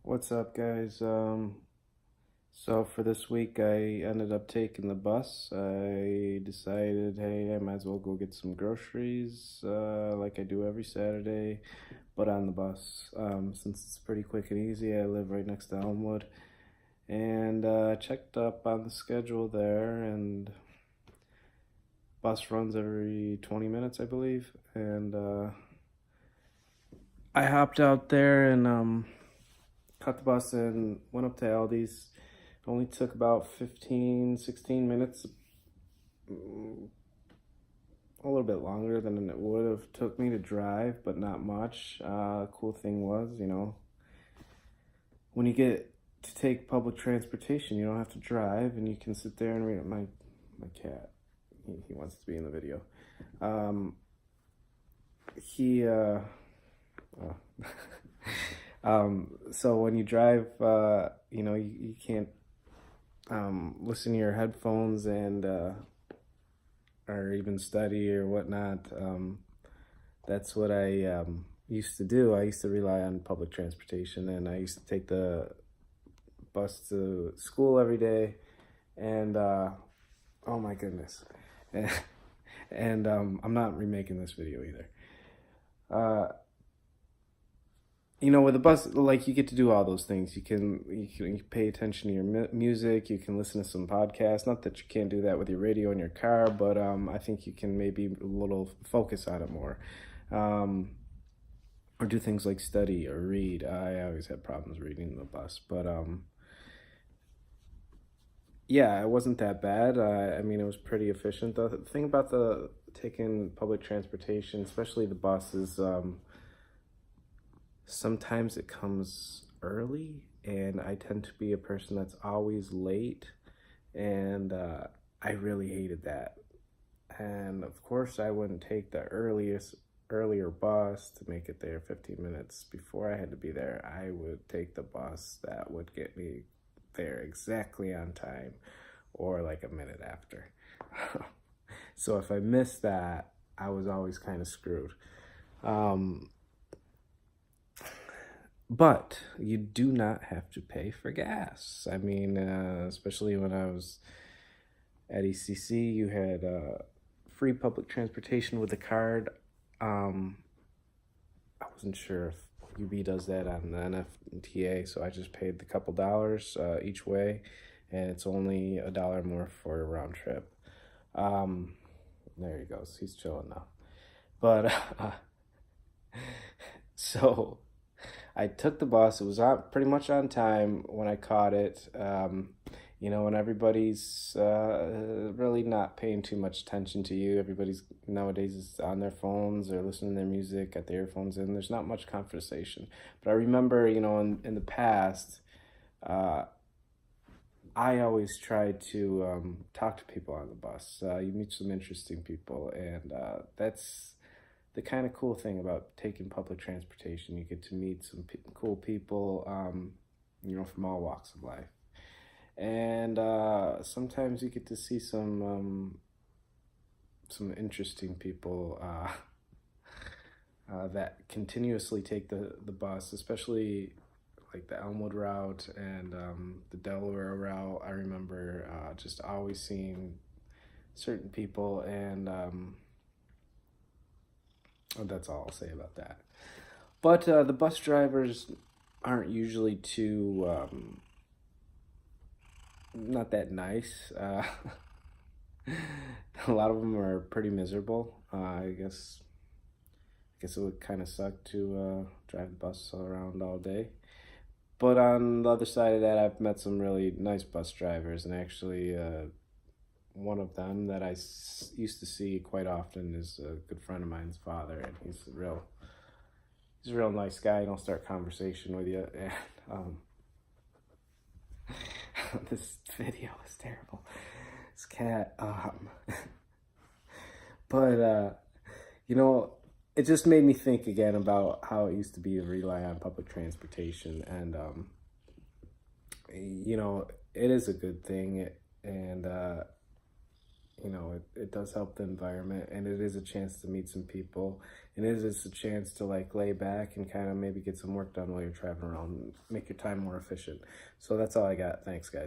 What's up, guys? So for this week, I ended up taking the bus. I decided, hey, I might as well go get some groceries, like I do every Saturday, but on the bus. Since it's pretty quick and easy, I live right next to Elmwood, and checked up on the schedule there, and bus runs every 20 minutes, I believe, and I hopped out there and caught the bus and went up to Aldi's. It only took about 15, 16 minutes, a little bit longer than it would have took me to drive, but not much. Cool thing was, when you get to take public transportation, you don't have to drive, and you can sit there and read. My cat, he wants to be in the video. He oh. So when you drive, you can't listen to your headphones and or even study or whatnot. That's what I used to do. I used to rely on public transportation, and I used to take the bus to school every day. And oh my goodness, and I'm not remaking this video either. With a bus, like, you get to do all those things. You can pay attention to your music. You can listen to some podcasts. Not that you can't do that with your radio in your car, but I think you can maybe a little focus on it more, or do things like study or read. I always had problems reading in the bus, but yeah, it wasn't that bad. I mean, it was pretty efficient. The thing about the taking public transportation, especially the bus, is sometimes it comes early, and I tend to be a person that's always late, and I really hated that. And of course, I wouldn't take the earlier bus to make it there 15 minutes before I had to be there. I would take the bus that would get me there exactly on time, or like a minute after. So if I missed that, I was always kind of screwed. But you do not have to pay for gas. I mean, especially when I was at ECC, you had free public transportation with a card. I wasn't sure if UB does that on the NFTA, so I just paid the couple dollars each way, and it's only $1 more for a round trip. There he goes. He's chilling now. But so I took the bus. It was pretty much on time when I caught it. When everybody's really not paying too much attention to you. Everybody's nowadays is on their phones or listening to their music, got their earphones in. There's not much conversation. But I remember, in the past, I always try to talk to people on the bus. You meet some interesting people, and that's the kind of cool thing about taking public transportation. You get to meet some cool people, from all walks of life. And sometimes you get to see some interesting people that continuously take the bus, especially like the Elmwood route and the Delaware route. I remember just always seeing certain people, and that's all I'll say about that. But the bus drivers aren't usually too not that nice. A lot of them are pretty miserable. I guess it would kind of suck to drive the bus around all day. But on the other side of that, I've met some really nice bus drivers, and actually one of them that I used to see quite often is a good friend of mine's father, and he's a real nice guy, and he'll start conversation with you. And this video is terrible. This cat, but it just made me think again about how it used to be to rely on public transportation, and it is a good thing, and you know, it does help the environment, and it is a chance to meet some people, and it is a chance to like lay back and kind of maybe get some work done while you're traveling around, make your time more efficient. So that's all I got. Thanks, guys.